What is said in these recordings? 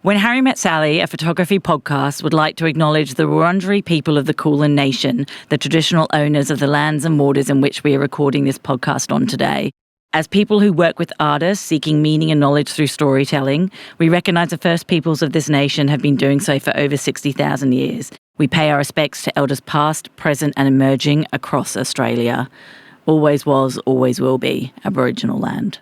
When Harry Met Sally, a photography podcast, would like to acknowledge the Wurundjeri people of the Kulin Nation, the traditional owners of the lands and waters in which we are recording this podcast on today. As people who work with artists seeking meaning and knowledge through storytelling, we recognise the first peoples of this nation have been doing so for over 60,000 years. We pay our respects to elders past, present and emerging across Australia. Always was, always will be Aboriginal land.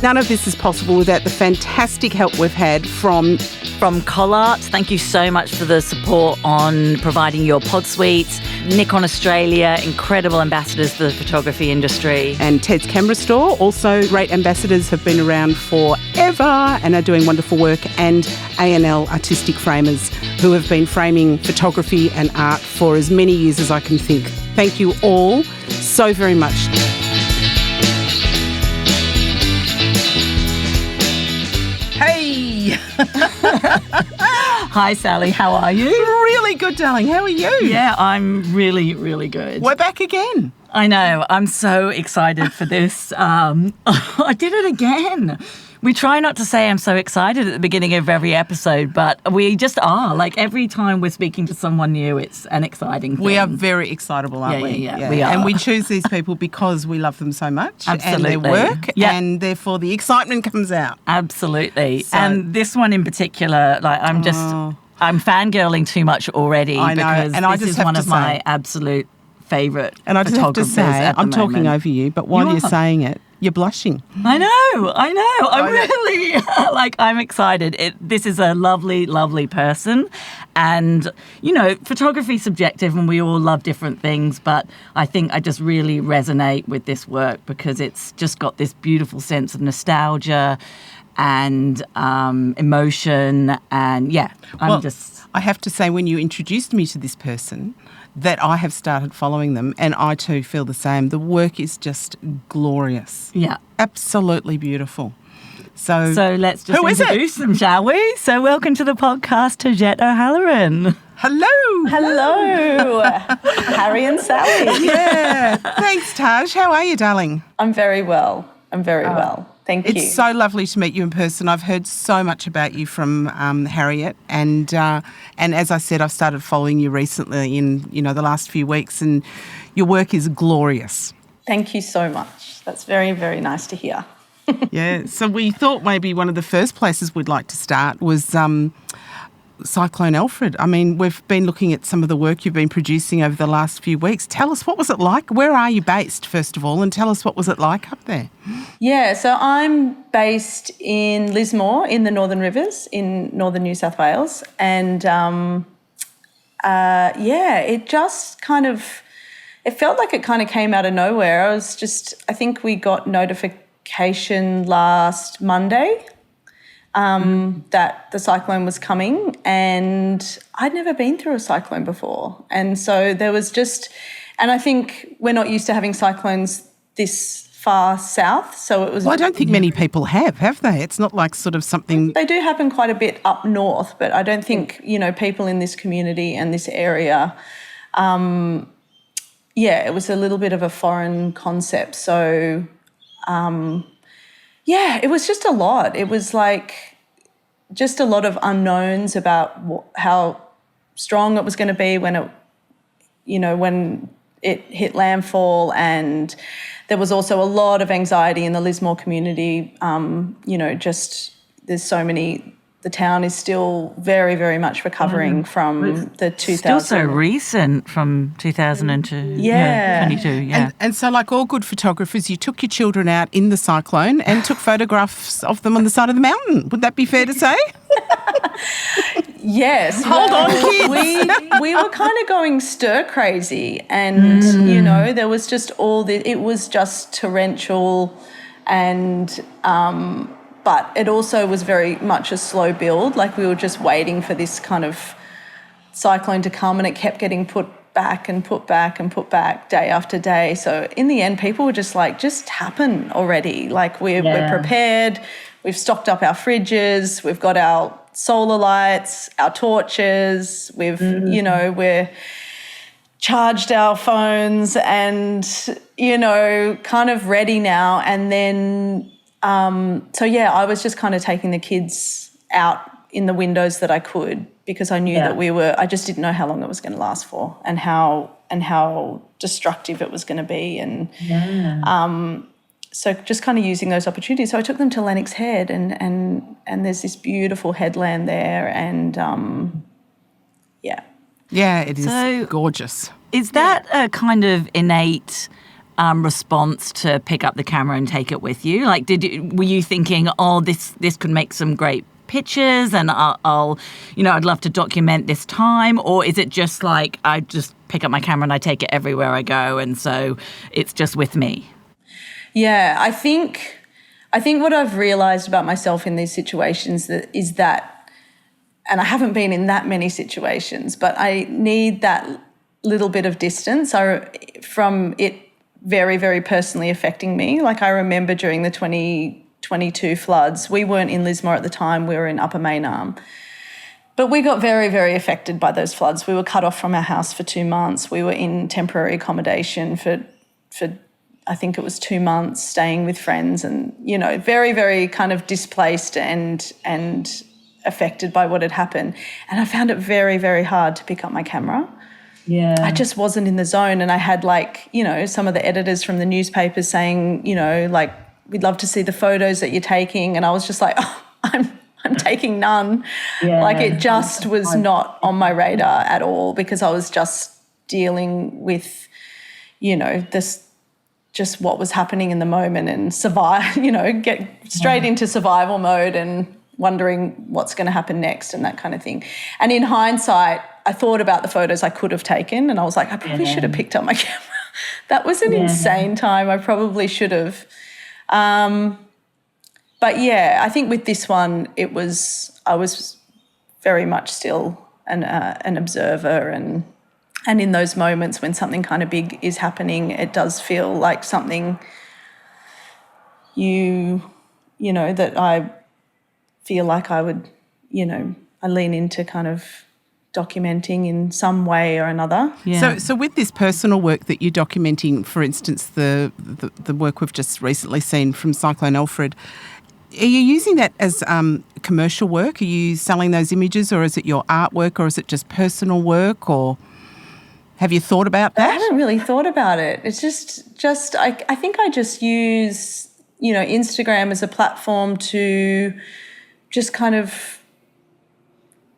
None of this is possible without the fantastic help we've had from Collart. Thank you so much for the support on providing your pod suites. Nikon Australia, incredible ambassadors for the photography industry. And Ted's Camera Store, also great ambassadors, have been around forever and are doing wonderful work. And A&L Artistic Framers, who have been framing photography and art for as many years as I can think. Thank you all so very much. Hey! Hi, Sally. How are you? Really good, darling. How are you? Yeah, I'm really, really good. We're back again. I know. I'm so excited for this. I did it again. We try not to say I'm so excited at the beginning of every episode, but we just are. Like, every time we're speaking to someone new, it's an exciting thing. We are very excitable, aren't we? Yeah, we are. And we choose these people because we love them so much. Absolutely. And their work, and therefore the excitement comes out. Absolutely. So, and this one in particular, like, I'm fangirling too much already. I know. Because and I just this is have one to of my absolute favourite And I just have to say, I'm talking moment. over you, but while you're saying it, you're blushing. I know. I'm really, I'm excited. This is a lovely, lovely person. And, you know, photography's subjective and we all love different things, but I think I just really resonate with this work because it's just got this beautiful sense of nostalgia and emotion. And, I have to say, when you introduced me to this person, that I have started following them, and I too feel the same. The work is just glorious. Yeah. Absolutely beautiful. So let's just introduce them, shall we? So welcome to the podcast, Tajette O'Halloran. Hello. Hello, Harry and Sally. Yeah. Thanks, Taj. How are you, darling? I'm very well. Well. Thank you. It's so lovely to meet you in person. I've heard so much about you from Harriet, and as I said, I've started following you recently in the last few weeks, and your work is glorious. Thank you so much. That's very, very nice to hear. Yeah. So we thought maybe one of the first places we'd like to start was Cyclone Alfred. I mean, we've been looking at some of the work you've been producing over the last few weeks. Tell us, what was it like? Where are you based, first of all, and tell us what was it like up there? Yeah, so I'm based in Lismore in the Northern Rivers in northern New South Wales, and it just it felt like it kind of came out of nowhere. I think we got notification last Monday that the cyclone was coming, and I'd never been through a cyclone before. And so there was and I think we're not used to having cyclones this far south, so it was... Well, I don't think many people have they? It's not like sort of something... They do happen quite a bit up north, but I don't think, people in this community and this area, it was a little bit of a foreign concept. So, it was just a lot. It was like just a lot of unknowns about how strong it was going to be when it hit landfall, and there was also a lot of anxiety in the Lismore community. There's so many. The town is still very, very much recovering from the 2000. Still so recent from 2002. Yeah. 22, yeah. And so, like all good photographers, you took your children out in the cyclone and took photographs of them on the side of the mountain. Would that be fair to say? Yes. Hold on, kids. We were kind of going stir crazy, and, there was just it was just torrential, and... but it also was very much a slow build. Like, we were just waiting for this kind of cyclone to come, and it kept getting put back and put back and put back day after day. So in the end, people were just like, just happen already. Like, we're prepared. We've stocked up our fridges. We've got our solar lights, our torches. We're charged our phones and, you know, kind of ready now. And then, I was just kind of taking the kids out in the windows that I could, because I knew that I just didn't know how long it was going to last for, and how destructive it was going to be. And so just kind of using those opportunities. So I took them to Lennox Head, and there's this beautiful headland there, and Yeah, it is gorgeous. Is that a kind of innate response to pick up the camera and take it with you? Like, were you thinking, this could make some great pictures, and I'd love to document this time? Or is it just like, I just pick up my camera and I take it everywhere I go, and so it's just with me? Yeah, I think what I've realised about myself in these situations is that, and I haven't been in that many situations, but I need that little bit of distance from it very, very personally affecting me. Like, I remember during the 2022 floods, we weren't in Lismore at the time, we were in Upper Main Arm. But we got very, very affected by those floods. We were cut off from our house for 2 months. We were in temporary accommodation for I think it was 2 months, staying with friends, and, you know, very, very kind of displaced and affected by what had happened. And I found it very, very hard to pick up my camera. Yeah. I just wasn't in the zone. And I had, like, you know, some of the editors from the newspapers saying, you know, like, we'd love to see the photos that you're taking. And I was just like, I'm taking none. Yeah. Like, it just was not on my radar at all, because I was just dealing with, you know, just what was happening in the moment, and survive, you know, get straight into survival mode and wondering what's going to happen next and that kind of thing. And in hindsight, I thought about the photos I could have taken, and I was like, I probably should have picked up my camera. That was an insane time. I probably should have. But yeah, I think with this one, I was very much still an observer, and in those moments when something kind of big is happening, it does feel like something you know, that I feel like I would, you know, I lean into kind of documenting in some way or another. Yeah. So with this personal work that you're documenting, for instance, the work we've just recently seen from Cyclone Alfred, are you using that as commercial work? Are you selling those images, or is it your artwork, or is it just personal work, or have you thought about that? I haven't really thought about it. It's just I think I just use, you know, Instagram as a platform to just kind of,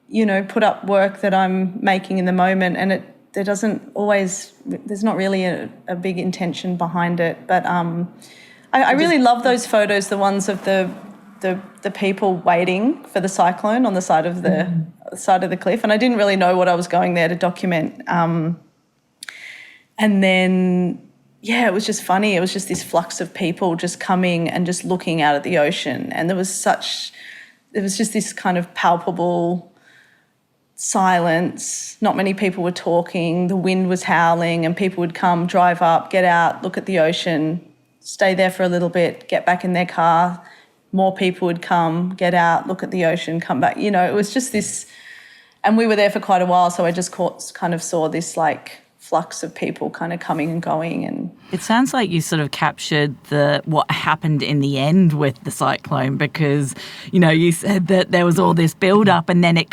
you know, put up work that I'm making in the moment, and there's not really a big intention behind it. But I really love those photos, the ones of the people waiting for the cyclone on the side of the cliff, and I didn't really know what I was going there to document. And then, yeah, it was just funny. It was just this flux of people just coming and just looking out at the ocean, and there was just this kind of palpable silence. Not many people were talking. The wind was howling, and people would come, drive up, get out, look at the ocean, stay there for a little bit, get back in their car. More people would come, get out, look at the ocean, come back. You know, it was just this, and we were there for quite a while, so I just kind of saw this, like, flux of people kind of coming and going. And it sounds like you sort of captured what happened in the end with the cyclone, because, you know, you said that there was all this build-up, and then it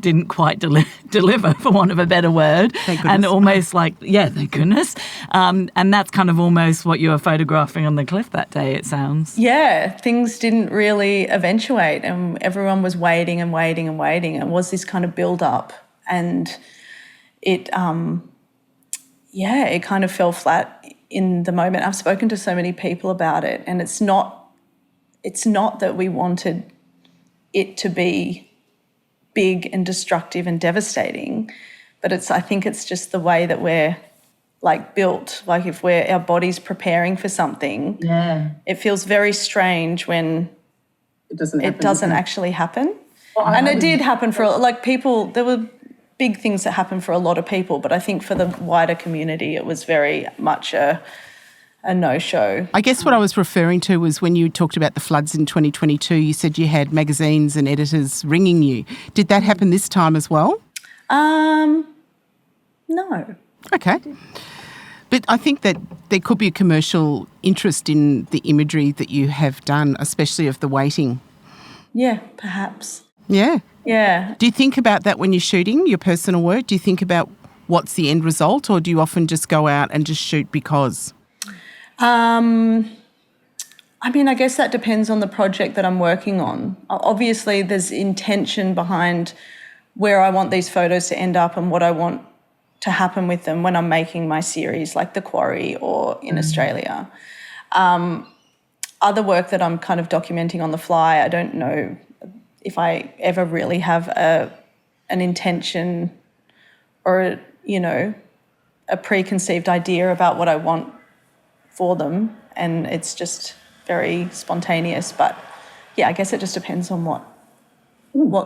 didn't quite deliver, for want of a better word. Thank goodness. And almost like, yeah, thank goodness. And that's kind of almost what you were photographing on the cliff that day, it sounds. yeah, things didn't really eventuate, and everyone was waiting and waiting and waiting. It was this kind of build-up, and it it kind of fell flat in the moment. I've spoken to so many people about it, and it's not that we wanted it to be big and destructive and devastating, but I think it's just the way that we're, like, built. Like, if our body's preparing for something, it feels very strange when it doesn't actually happen. Well, and it did happen for, like, people. There were big things that happened for a lot of people, but I think for the wider community, it was very much a no-show. I guess what I was referring to was when you talked about the floods in 2022, you said you had magazines and editors ringing you. Did that happen this time as well? No. Okay. But I think that there could be a commercial interest in the imagery that you have done, especially of the weighting. Yeah, perhaps. Yeah. Yeah. Do you think about that when you're shooting your personal work? Do you think about what's the end result, or do you often just go out and just shoot because? I mean, I guess that depends on the project that I'm working on. Obviously, there's intention behind where I want these photos to end up and what I want to happen with them when I'm making my series, like the Quarry or in Australia. Other work that I'm kind of documenting on the fly, I don't know if I ever really have an intention or, a preconceived idea about what I want for them, and it's just very spontaneous. But yeah, I guess it just depends on what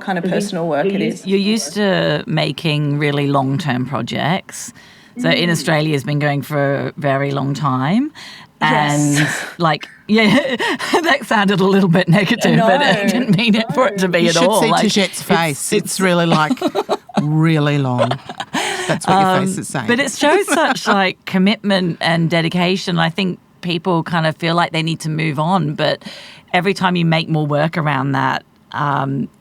kind of personal work it is. You're used to making really long-term projects. So in Australia, it's been going for a very long time. And that sounded a little bit negative, but I didn't mean it for it to be at all. You should see Tajette's face. It's really really long. That's what your face is saying. But it shows such commitment and dedication. I think people kind of feel like they need to move on, but every time you make more work around that,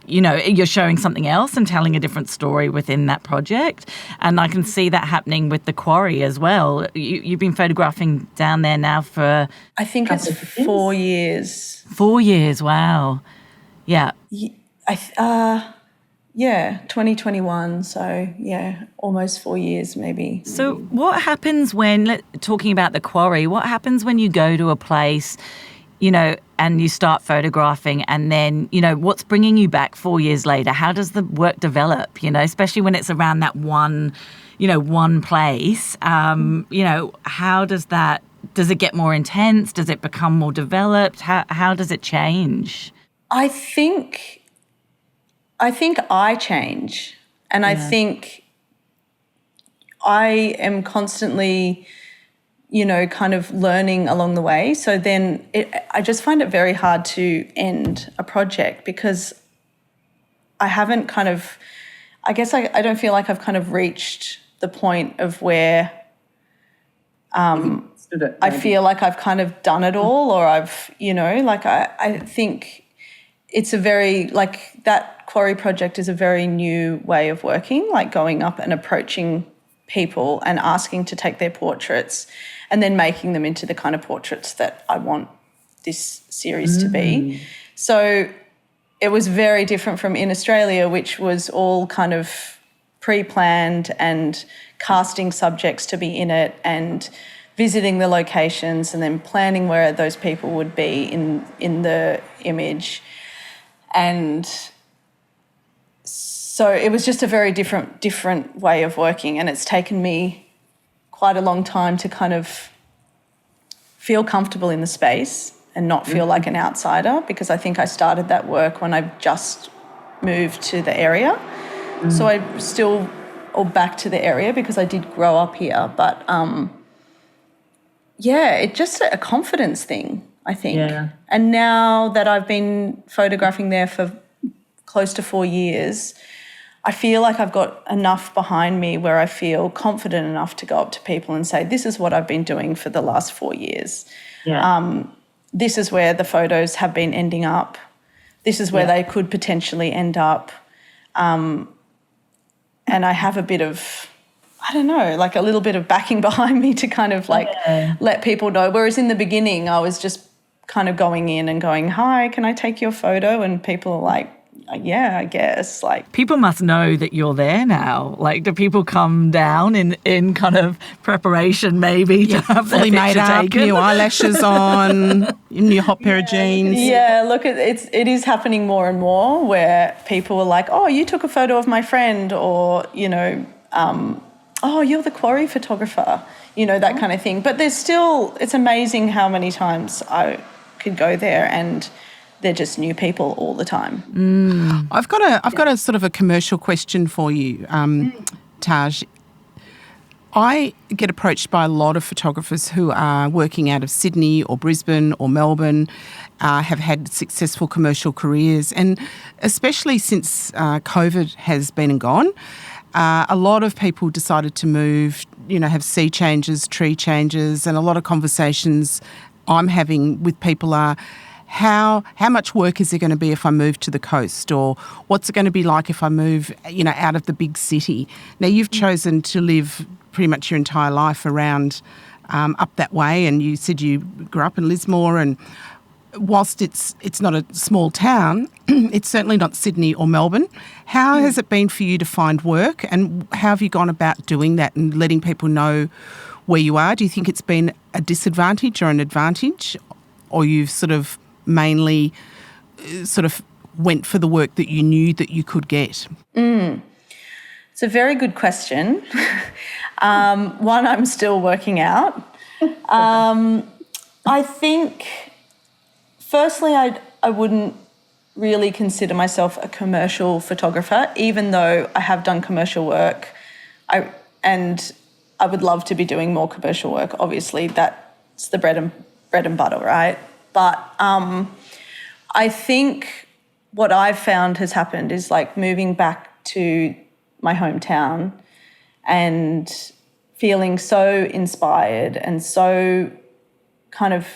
you're showing something else and telling a different story within that project. And I can see that happening with the Quarry as well. You've been photographing down there now for... I think it's 4 years. 4 years, wow. Yeah. 2021. So, almost 4 years maybe. So what happens when, talking about the Quarry, what happens when you go to a place, and you start photographing, and then, what's bringing you back 4 years later? How does the work develop, especially when it's around that one place? How does it get more intense? Does it become more developed? How does it change? I think I change, and I think I am constantly, kind of learning along the way. So then I just find it very hard to end a project because I haven't kind of, I guess I don't feel like I've kind of reached the point of where I feel like I've kind of done it all, or I've, I think it's a very, that Quarry project is a very new way of working, going up and approaching people and asking to take their portraits and then making them into the kind of portraits that I want this series to be. So it was very different from in Australia, which was all kind of pre-planned and casting subjects to be in it and visiting the locations and then planning where those people would be in the image. And so it was just a very different way of working, and it's taken me quite a long time to kind of feel comfortable in the space and not feel like an outsider, because I think I started that work when I just moved to the area. So I still, or back to the area because I did grow up here. But, it's just a confidence thing, I think. Yeah. And now that I've been photographing there for close to 4 years, I feel like I've got enough behind me where I feel confident enough to go up to people and say, this is what I've been doing for the last 4 years. Yeah. This is where the photos have been ending up. This is where they could potentially end up. And I have a bit of, I don't know, a little bit of backing behind me to kind of let people know. Whereas in the beginning, I was just kind of going in and going, hi, can I take your photo? And people are like, yeah, I guess. People must know that you're there now. Do people come down in kind of preparation maybe to have fully made up, taken? new eyelashes on, new hot pair of jeans? Yeah, look, it is happening more and more where people are like, oh, you took a photo of my friend, or, oh, you're the Quarry photographer, that kind of thing. But there's still, it's amazing how many times I could go there and they're just new people all the time. I've got a sort of a commercial question for you, Taj. I get approached by a lot of photographers who are working out of Sydney or Brisbane or Melbourne, have had successful commercial careers, and especially since COVID has been and gone, A lot of people decided to move, have sea changes, tree changes, and a lot of conversations I'm having with people are, how much work is there going to be if I move to the coast, or what's it going to be like if I move, out of the big city? Now, you've chosen to live pretty much your entire life around up that way, and you said you grew up in Lismore, and whilst it's not a small town, it's certainly not Sydney or Melbourne. How has it been for you to find work, and how have you gone about doing that and letting people know where you are? Do you think it's been a disadvantage or an advantage, or you've sort of mainly went for the work that you knew that you could get? It's a very good question. One I'm still working out. I think, firstly, I wouldn't really consider myself a commercial photographer, even though I have done commercial work. And I would love to be doing more commercial work. Obviously, that's the bread and butter, right? But I think what I've found has happened is like moving back to my hometown and feeling so inspired and so kind of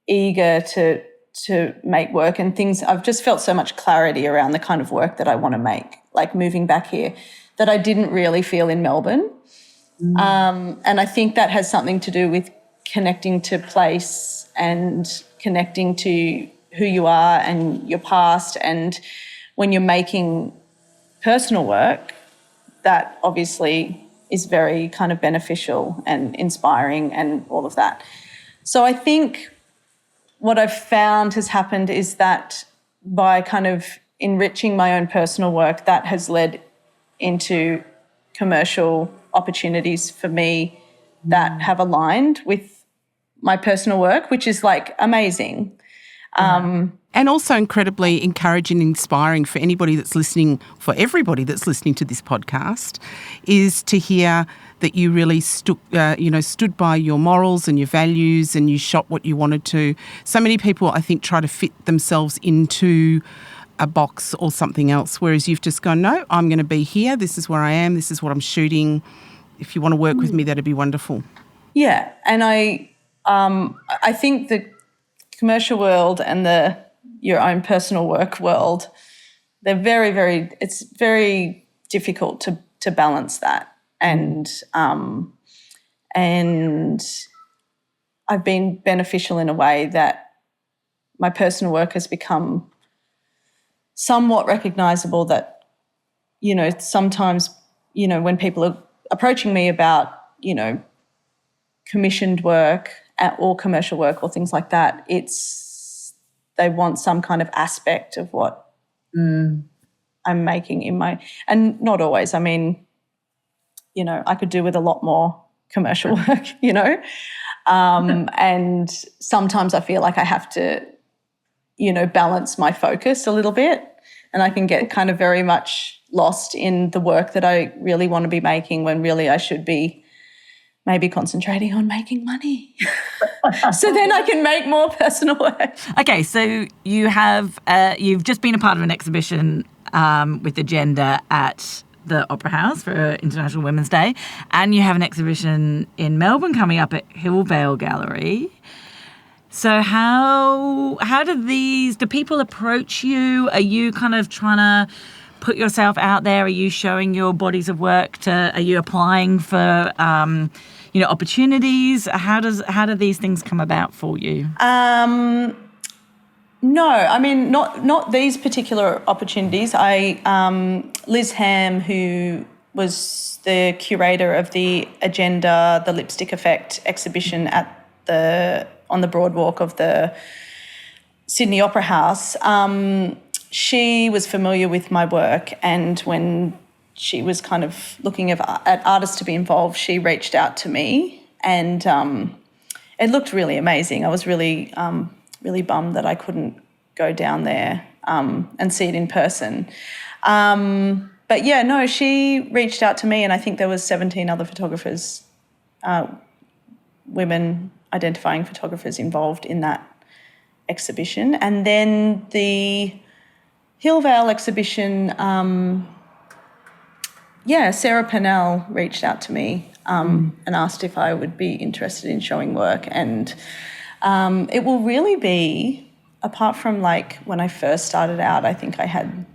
eager to make work and things. I've just felt so much clarity around the kind of work that I want to make, like moving back here, that I didn't really feel in Melbourne. And I think that has something to do with connecting to place and connecting to who you are and your past. And when you're making personal work, that obviously is very kind of beneficial and inspiring and all of that. So I think what I've found has happened is that by kind of enriching my own personal work, that has led into commercial opportunities for me that have aligned with my personal work, which is like amazing. And also incredibly encouraging and inspiring for anybody that's listening, for everybody that's listening to this podcast, is to hear that you really stood by your morals and your values, and you shot what you wanted to. So many people, I think, try to fit themselves into a box or something else, whereas you've just gone, no, I'm going to be here. This is where I am. This is what I'm shooting. If you want to work with me, that'd be wonderful. Yeah, and I think the commercial world and your own personal work world, they're very, very, it's very difficult to balance that. And I've been beneficial in a way that my personal work has become somewhat recognisable, that, sometimes, when people are approaching me about, commissioned work or commercial work or things like that, they want some kind of aspect of what I'm making and not always. I mean, I could do with a lot more commercial work, and sometimes I feel like I have to, balance my focus a little bit, and I can get kind of very much lost in the work that I really want to be making, when really I should be maybe concentrating on making money. So then I can make more personal work. Okay, so you've just been a part of an exhibition with Agenda at the Opera House for International Women's Day, and you have an exhibition in Melbourne coming up at Hillvale Gallery. So how do people approach you? Are you kind of trying to put yourself out there? Are you showing your bodies of work are you applying for opportunities? How do these things come about for you? No, I mean, not these particular opportunities. Liz Ham, who was the curator of the Agenda, the Lipstick Effect exhibition on the Broadwalk of the Sydney Opera House, she was familiar with my work, and when she was kind of looking at artists to be involved, she reached out to me, and it looked really amazing. I was really really bummed that I couldn't go down there and see it in person. But yeah, no, she reached out to me, and I think there was 17 other photographers, women identifying photographers involved in that exhibition. And then the Hillvale exhibition, Sarah Pennell reached out to me and asked if I would be interested in showing work. And it will really be, apart from like when I first started out, I think I had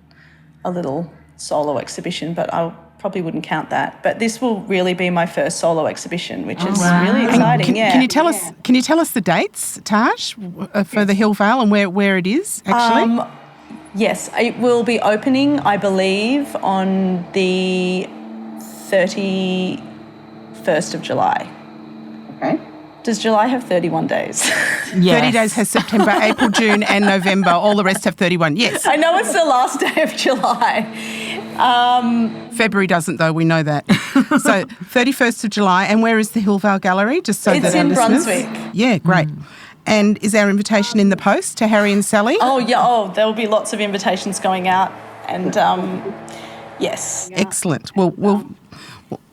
a little solo exhibition, but I probably wouldn't count that. But this will really be my first solo exhibition, which is really exciting. Can you tell us the dates, Taj, for the Hill Vale and where it is actually? Yes, it will be opening, I believe, on the 31st of July. Okay. Does July have 31 days? Yes. 30 days has September, April, June and November. All the rest have 31. Yes. I know it's the last day of July. February doesn't, though. We know that. So 31st of July. And where is the Hill Vale Gallery? Just so It's that our in listeners... Brunswick. Yeah, great. And is our invitation in the post to Harry and Sally? Oh, yeah. Oh, there will be lots of invitations going out. And, yes. Excellent. We'll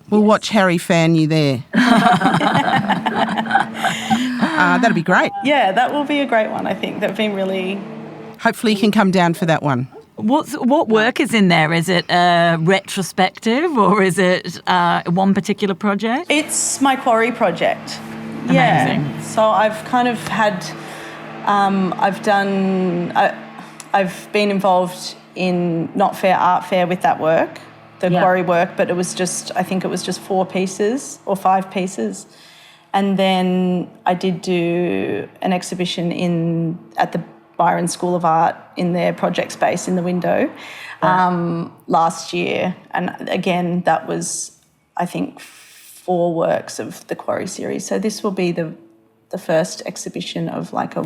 watch Harry fan you there. That'll be great. Yeah, that will be a great one, I think. They've been really... Hopefully you can come down for that one. What work is in there? Is it retrospective or is it one particular project? It's my Quarry project. Amazing. Yeah. So I've kind of had... I've been involved in Not Fair Art Fair with that work, the Quarry work, but I think it was just 4 pieces or 5 pieces. And then I did do an exhibition at the Byron School of Art in their project space in the window last year. And again, that was, I think, 4 works of the Quarry series. So this will be the first exhibition of like a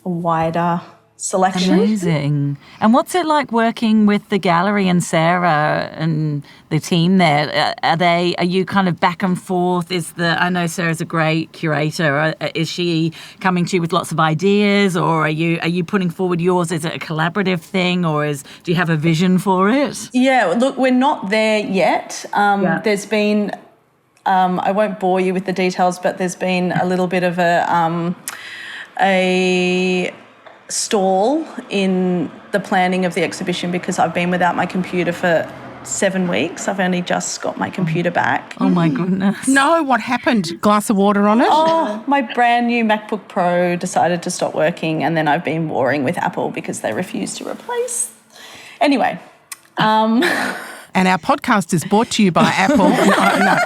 wider selection. Amazing. And what's it like working with the gallery and Sarah and the team there? Are you kind of back and forth? I know Sarah's a great curator. Is she coming to you with lots of ideas, or are you putting forward yours? Is it a collaborative thing, or do you have a vision for it? Yeah, look, we're not there yet. There's been, I won't bore you with the details, but there's been a little bit of a stall in the planning of the exhibition because I've been without my computer for 7 weeks. I've only just got my computer back. Oh my goodness. No, what happened? Glass of water on it? Oh, my brand new MacBook Pro decided to stop working, and then I've been warring with Apple because they refuse to replace. Anyway. And our podcast is brought to you by Apple. No.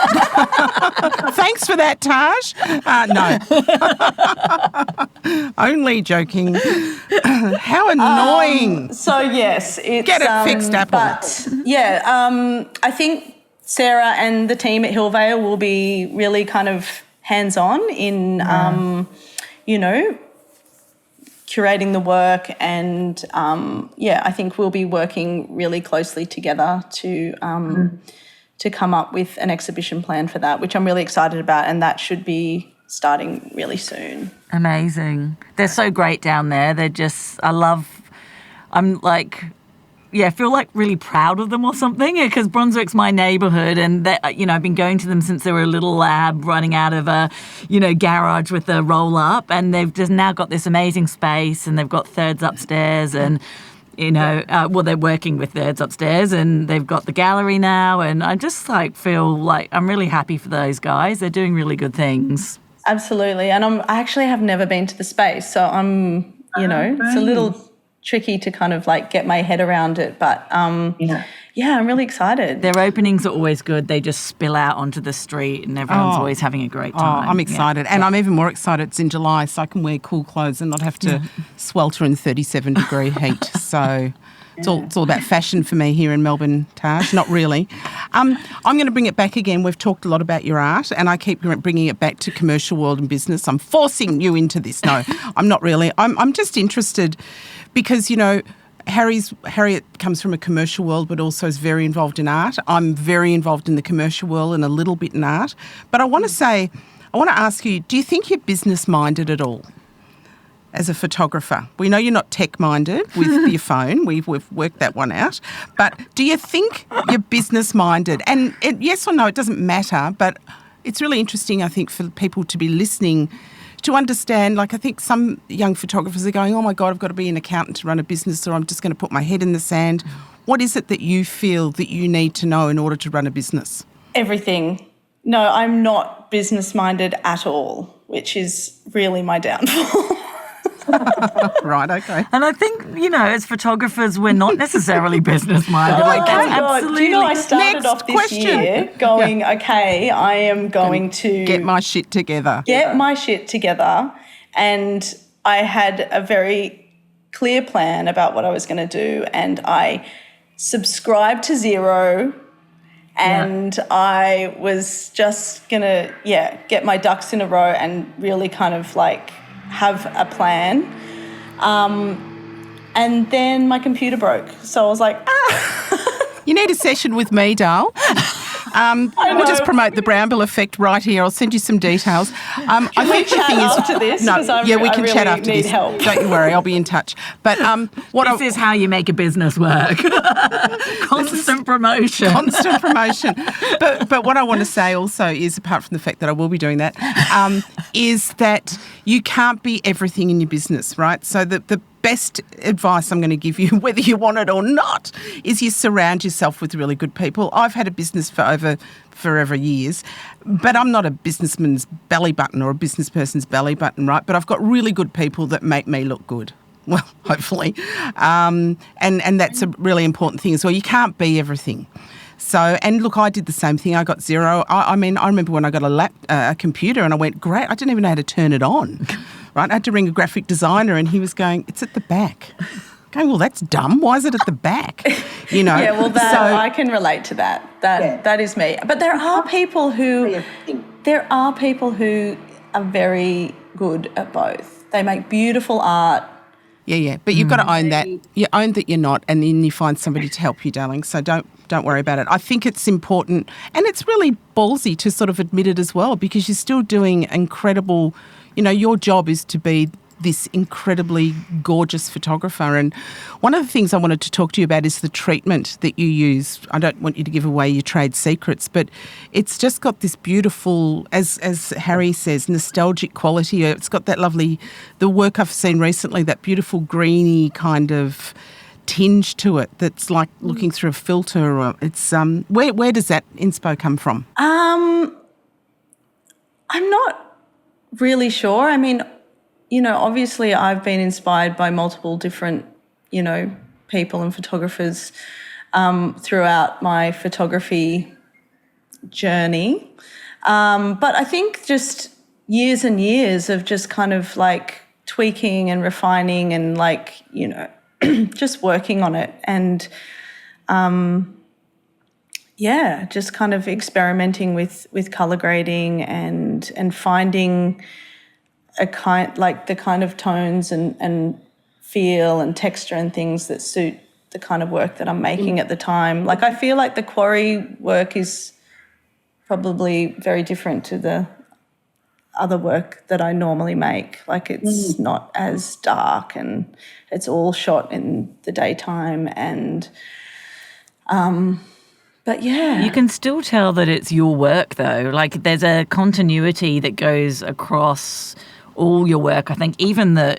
Thanks for that, Taj. No. Only joking. How annoying. So, yes. It's, Get it fixed, Apple. But, yeah, I think Sarah and the team at Hill Vale will be really kind of hands-on in, curating the work, and I think we'll be working really closely together to come up with an exhibition plan for that, which I'm really excited about, and that should be starting really soon. Amazing. They're so great down there. I feel like really proud of them or something, because Brunswick's my neighbourhood, and I've been going to them since they were a little lab running out of a garage with a roll up, and they've just now got this amazing space, and they've got thirds upstairs, and they're working with thirds upstairs, and they've got the gallery now, and I just feel like I'm really happy for those guys. They're doing really good things. Absolutely, and I actually have never been to the space, so I'm it's a little tricky to kind of get my head around it, but I'm really excited. Their openings are always good. They just spill out onto the street, and everyone's always having a great time. I'm excited, and I'm even more excited it's in July, so I can wear cool clothes and not have to swelter in 37-degree heat. So it's all about fashion for me here in Melbourne, Taj. Not really. I'm going to bring it back again. We've talked a lot about your art, and I keep bringing it back to commercial world and business. I'm forcing you into this. No, I'm not really. I'm just interested because, Harriet comes from a commercial world but also is very involved in art. I'm very involved in the commercial world and a little bit in art. But I want to ask you, do you think you're business-minded at all as a photographer? We know you're not tech-minded with your phone. We've worked that one out. But do you think you're business-minded? And yes or no, it doesn't matter, but it's really interesting, I think, for people to be listening to understand, like I think some young photographers are going, oh my God, I've got to be an accountant to run a business, or I'm just going to put my head in the sand. What is it that you feel that you need to know in order to run a business? Everything. No, I'm not business-minded at all, which is really my downfall. Right, okay. And I think, as photographers, we're not necessarily business-minded. Oh, that's my God. absolutely... Do you know, I started Next off this question. year going, okay, I am going to... Get my shit together. Get my shit together. And I had a very clear plan about what I was going to do, and I subscribed to Xero, and I was just going to, get my ducks in a row and really kind of like have a plan. And then my computer broke. So I was like, You need a session with me, Dal. We'll just promote the Brownbill effect right here. I'll send you some details. I think the thing is, after this? no, 'Cause I we can really chat after need this. help. Don't you worry, I'll be in touch. But This is how you make a business work. Constant promotion. Constant promotion. But what I want to say also is, apart from the fact that I will be doing that, is that you can't be everything in your business, right? So the best advice I'm going to give you, whether you want it or not, is you surround yourself with really good people. I've had a business for forever years, but I'm not a businessman's belly button or a business person's belly button, right? But I've got really good people that make me look good. Well, hopefully. And that's a really important thing as well. You can't be everything. So, and look, I did the same thing. I got Xero. I remember when I got a computer and I went, great, I didn't even know how to turn it on. Right? I had to ring a graphic designer and he was going, it's at the back. Going, well, that's dumb. Why is it at the back? Yeah, well, I can relate to that. That is me. But there are people who are very good at both. They make beautiful art. Yeah. But you've got to own that. You own that you're not, and then you find somebody to help you, darling. So don't worry about it. I think it's important, and it's really ballsy to sort of admit it as well, because you're still doing incredible. Your job is to be this incredibly gorgeous photographer. And one of the things I wanted to talk to you about is the treatment that you use. I don't want you to give away your trade secrets, but it's just got this beautiful, as Harry says, nostalgic quality. It's got that lovely, the work I've seen recently, that beautiful greeny kind of tinge to it that's like looking through a filter. Or it's where does that inspo come from? I'm not really sure. I mean, obviously I've been inspired by multiple different, people and photographers throughout my photography journey. But I think just years and years of just kind of like tweaking and refining and like, just working on it and just kind of experimenting with colour grading and finding the kind of tones and feel and texture and things that suit the kind of work that I'm making at the time. Like I feel like the Quarry work is probably very different to the other work that I normally make. Like it's not as dark and it's all shot in the daytime and but yeah. You can still tell that it's your work though. Like there's a continuity that goes across all your work. I think even the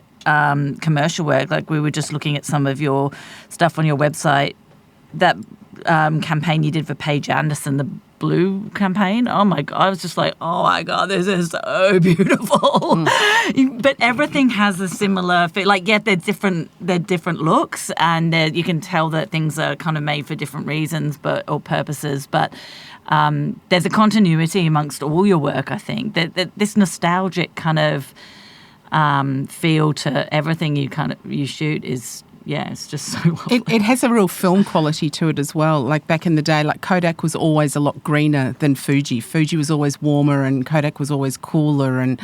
commercial work, like we were just looking at some of your stuff on your website, that campaign you did for Paige Anderson, the blue campaign. Oh my God, I was just like, oh my God, this is so beautiful. But everything has a similar feel. Like, they're different looks, and you can tell that things are kind of made for different reasons or purposes. But there's a continuity amongst all your work, I think. That this nostalgic kind of feel to everything you shoot is. Yeah, it's just so lovely. It has a real film quality to it as well. Like back in the day, like Kodak was always a lot greener than Fuji. Fuji was always warmer and Kodak was always cooler. And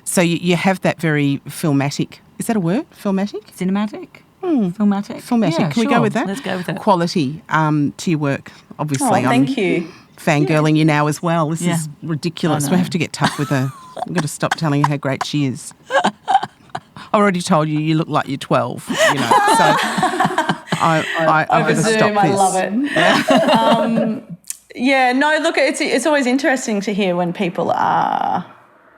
so you have that very filmatic. Is that a word? Filmatic? Cinematic? Filmatic? Filmatic. Yeah, Can we go with that? Let's go with it. Quality to your work, obviously. Oh, thank you. Fangirling you now as well. This is ridiculous. We have to get tough with her. I've got to stop telling her how great she is. I already told you look like you're 12, so I over stop Zoom, this. I love it. Look, it's always interesting to hear when people are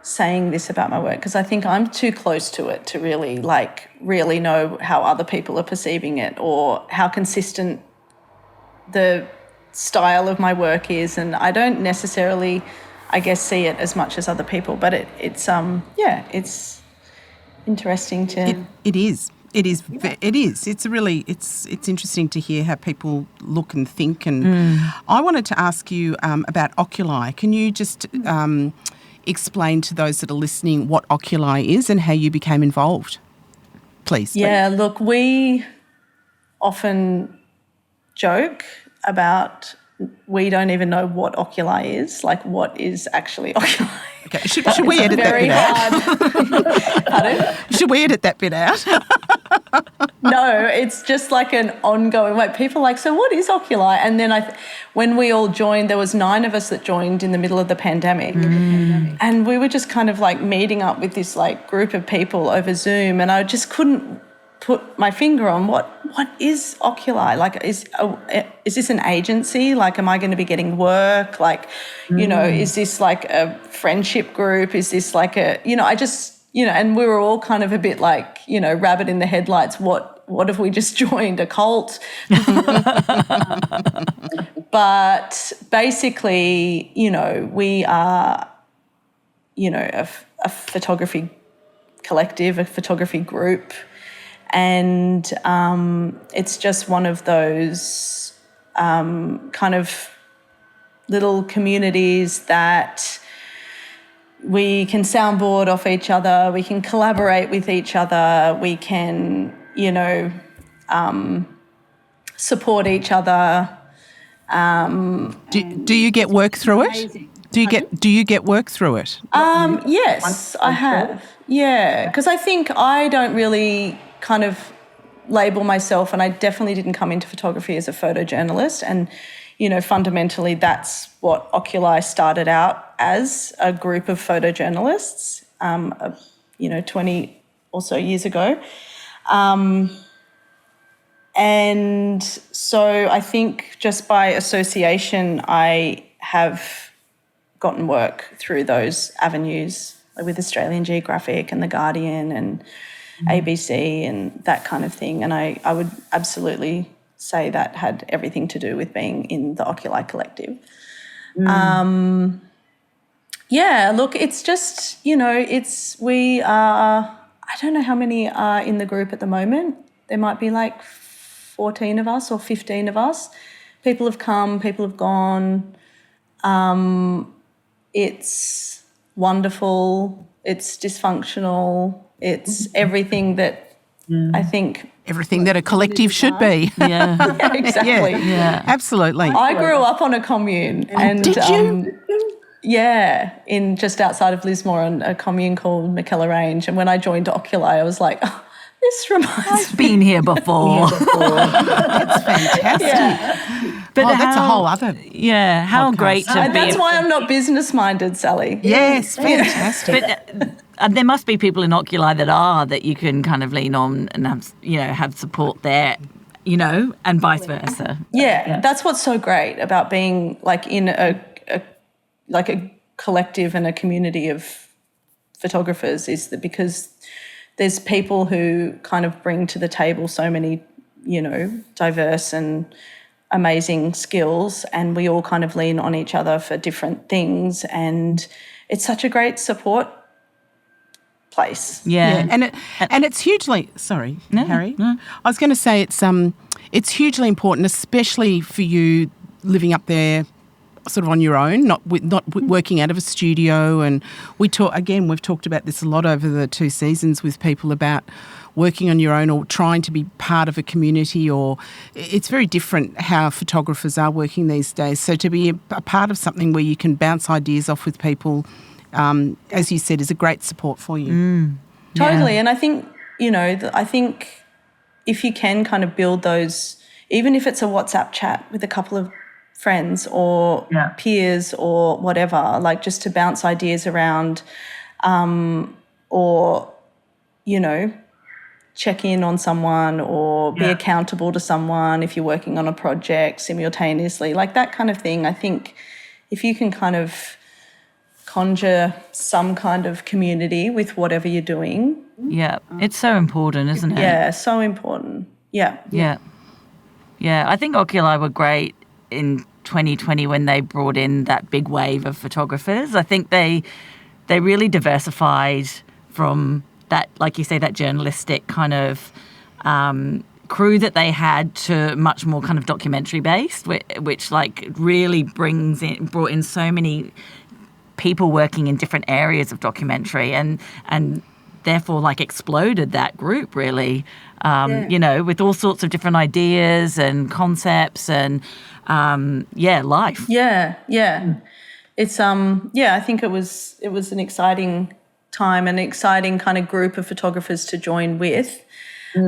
saying this about my work because I think I'm too close to it to really know how other people are perceiving it or how consistent the style of my work is, and I don't necessarily, I guess, see it as much as other people, but it's interesting to... It is. It is. It's interesting to hear how people look and think. And I wanted to ask you about oculi. Can you just explain to those that are listening what oculi is and how you became involved, please? Yeah, look, we often joke about we don't even know what oculi is, like what is actually oculi. Okay, should we edit that bit out? Pardon? Should we edit that bit out? No, it's just like an ongoing, like people are like, so what is oculi? And then when we all joined, there was 9 of us that joined in the middle of the pandemic. And we were just kind of like meeting up with this like group of people over Zoom, and I just couldn't put my finger on what is oculi. Like, is this an agency? Like, am I going to be getting work? Like, you know, is this like a friendship group? Is this like a, you know, and we were all kind of a bit like, you know, rabbit in the headlights. What if we just joined a cult? But basically, you know, we are, you know, a photography collective, a photography group. And it's just one of those kind of little communities that we can soundboard off each other, we can collaborate with each other, we can, you know, support each other. Do you get work through it? Do you get work through it? Yes, I have. Yeah, because I think I don't really kind of label myself, and I definitely didn't come into photography as a photojournalist, and you know, fundamentally that's what Oculi started out as, a group of photojournalists, you know, 20 or so years ago. And so I think just by association I have gotten work through those avenues, like with Australian Geographic and The Guardian and ABC and that kind of thing. And I would absolutely say that had everything to do with being in the Oculi Collective. Yeah, look, it's just, you know, we are, I don't know how many are in the group at the moment. There might be like 14 of us or 15 of us. People have come, people have gone. It's wonderful, it's dysfunctional, it's everything that I think... Everything that a collective should be. Yeah, exactly. Yeah, absolutely. I grew up on a commune. And did you? Yeah, in just outside of Lismore, on a commune called McKellar Range. And when I joined Oculi, I was like, oh, this reminds me. Been here before. That's fantastic. Yeah. But that's a whole other how podcast. great to be. That's why I'm not business-minded, Sally. Yes, fantastic. But there must be people in Oculi that you can kind of lean on and have support there, you know, and vice versa. Yeah, that's what's so great about being like in a collective and a community of photographers, is that because there's people who kind of bring to the table so many, you know, diverse and amazing skills, and we all kind of lean on each other for different things, and it's such a great support place. Yeah. And it's hugely Harry. No. I was going to say it's hugely important, especially for you living up there sort of on your own, not working out of a studio. And we've talked about this a lot over the 2 seasons with people about working on your own or trying to be part of a community, or it's very different how photographers are working these days. So to be a part of something where you can bounce ideas off with people, as you said, is a great support for you. Totally. And I think, you know, I think if you can kind of build those, even if it's a WhatsApp chat with a couple of friends or peers or whatever, like just to bounce ideas around, or, you know, check in on someone or be accountable to someone if you're working on a project simultaneously, like that kind of thing. I think if you can kind of conjure some kind of community with whatever you're doing. Yeah, it's so important, isn't it? Yeah, so important. Yeah. Yeah. Yeah, I think Oculi were great in 2020 when they brought in that big wave of photographers. I think they really diversified from that, like you say, that journalistic kind of crew that they had to much more kind of documentary based, which like really brought in so many people working in different areas of documentary and therefore like exploded that group really, you know, with all sorts of different ideas and concepts and life. Yeah. It's I think it was an exciting time, an exciting kind of group of photographers to join with. It's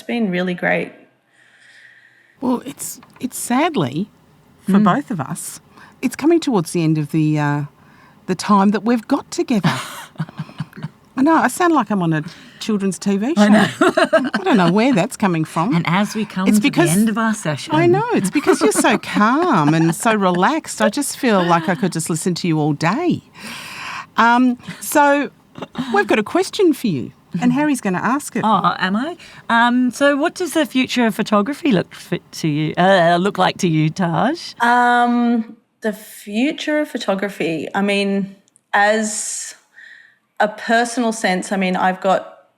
been really great. Well, it's sadly for both of us, it's coming towards the end of the time that we've got together. I know, I sound like I'm on a children's TV show. I know. I don't know where that's coming from. And as we come to the end of our session. I know, it's because you're so calm and so relaxed. I just feel like I could just listen to you all day. So we've got a question for you. And Harry's going to ask it. Oh, am I? So what does the future of photography look like to you, Taj? The future of photography, I mean, as a personal sense, I mean, I've got,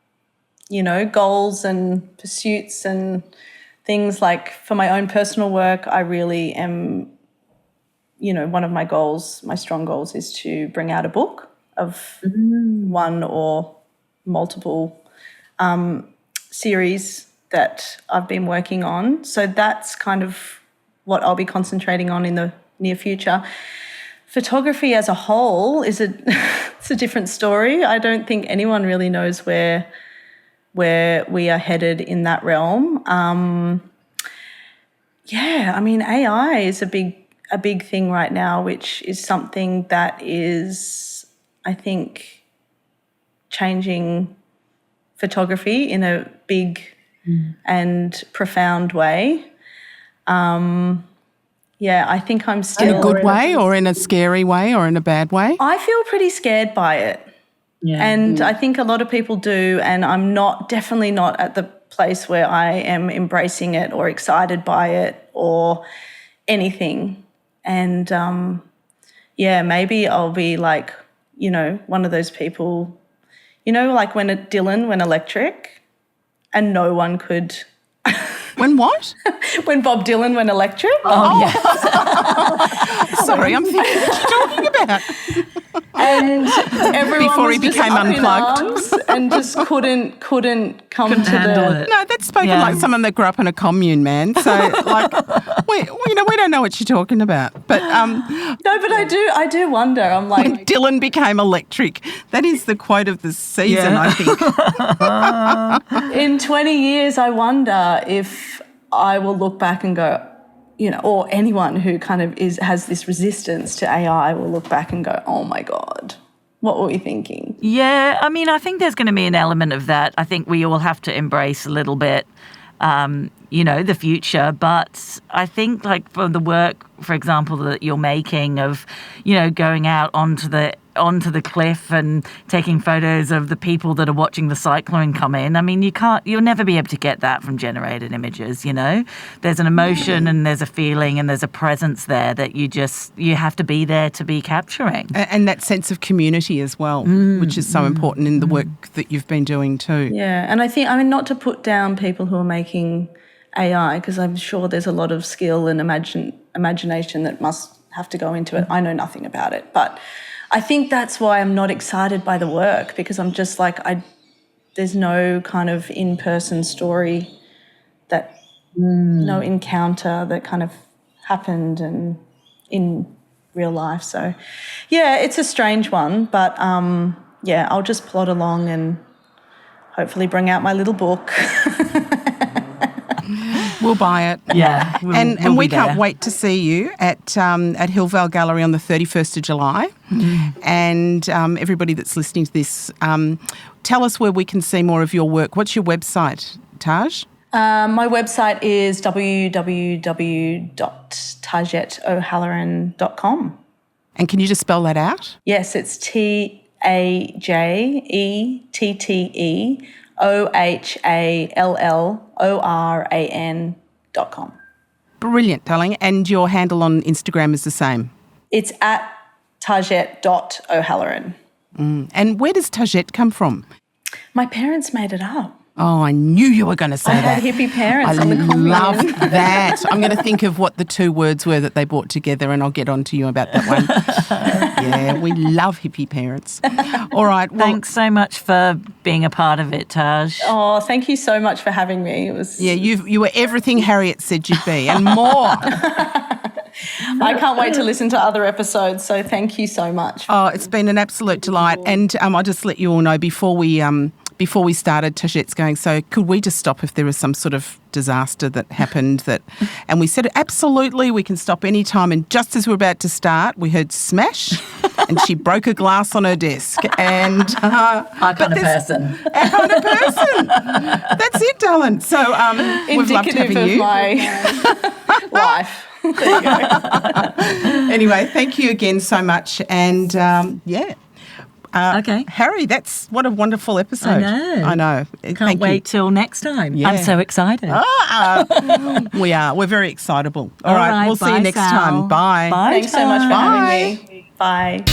you know, goals and pursuits and things like for my own personal work, I really am, you know, one of my goals, my strong goals is to bring out a book of one or multiple series that I've been working on. So that's kind of what I'll be concentrating on in the near future. Photography as a whole is it's a different story. I don't think anyone really knows where we are headed in that realm. I mean, AI is a big thing right now, which is something that is, I think, changing photography in a big and profound way. I think I'm still... In a good way or in a scary way or in a bad way? I feel pretty scared by it. Yeah. And I think a lot of people do, and I'm definitely not at the place where I am embracing it or excited by it or anything. And, maybe I'll be like, you know, one of those people, you know, like when Dylan went electric and no one could... When what? When Bob Dylan went electric. Oh, yeah. Sorry, I'm thinking what you're talking about. And everyone Before was he became just unplugged. up in arms and just couldn't come to handle it. No, that's spoken like someone that grew up in a commune, man. So, like, we don't know what you're talking about. But No, but I do wonder. I'm like, when Dylan became electric, that is the quote of the season, I think. in 20 years, I wonder if I will look back and go, you know, or anyone who kind of has this resistance to AI will look back and go, oh my God, what were we thinking? Yeah, I mean, I think there's going to be an element of that. I think we all have to embrace a little bit, the future. But I think, like, for the work, for example, that you're making of, you know, going out onto the cliff and taking photos of the people that are watching the cyclone come in. I mean, you'll never be able to get that from generated images, you know. There's an emotion and there's a feeling and there's a presence there that you have to be there to be capturing. And that sense of community as well, which is so important in the work that you've been doing too. Yeah, and I think, I mean, not to put down people who are making AI, because I'm sure there's a lot of skill and imagination that must have to go into it. I know nothing about it, but I think that's why I'm not excited by the work, because I'm just like, there's no kind of in-person story no encounter that kind of happened and in real life. So, yeah, it's a strange one, but, I'll just plod along and hopefully bring out my little book. We'll buy it. Yeah. And we can't wait to see you at Hillvale Gallery on the 31st of July. And everybody that's listening to this, tell us where we can see more of your work. What's your website, Taj? My website is www.tajetteohalloran.com. And can you just spell that out? Yes, it's TajetteOhalloran.com. Brilliant, darling. And your handle on Instagram is the same? It's at Tajette.O'Halloran. And where does Tajette come from? My parents made it up. Oh, I knew you were going to say I that. had hippie parents I on the commune. love that. I'm going to think of what the two words were that they brought together, and I'll get on to you about that one. Yeah, we love hippie parents. All right. Well, Thanks so much for being a part of it, Taj. Oh, thank you so much for having me. It was. Yeah, you were everything Harriet said you'd be and more. I can't wait to listen to other episodes, so thank you so much. Oh, it's been an absolute delight. And I'll just let you all know before we started, Tajette's going, so could we just stop if there was some sort of disaster that happened? And we said, absolutely, we can stop any time. And just as we were about to start, we heard smash and she broke a glass on her desk. And Our kind of person. That's it, darling. So we've loved having Indicative of you. my life. There you go. Anyway, thank you again so much. And Okay. Harry, what a wonderful episode. I know. Can't wait till next time. Yeah. I'm so excited. We are. We're very excitable. All right. We'll see you bye, next Sal. time. Bye. Bye. Thanks so much for Bye. having me. Bye.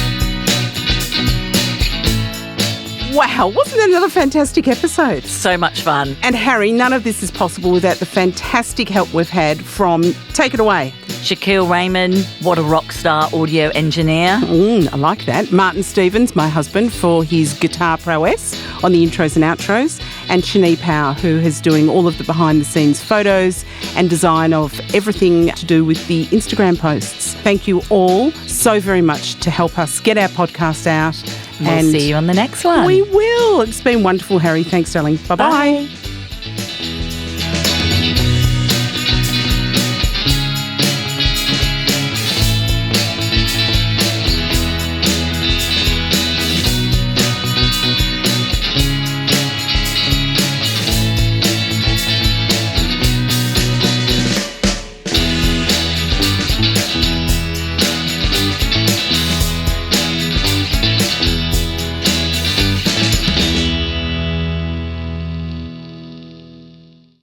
Wow, wasn't it another fantastic episode? So much fun. And Harry, none of this is possible without the fantastic help we've had from, take it away. Shaquille Raymond, what a rock star audio engineer. I like that. Martin Stevens, my husband, for his guitar prowess on the intros and outros. And Shani Power, who is doing all of the behind-the-scenes photos and design of everything to do with the Instagram posts. Thank you all so very much to help us get our podcast out. We'll see you on the next one. We will. It's been wonderful, Harry. Thanks, darling. Bye-bye. Bye.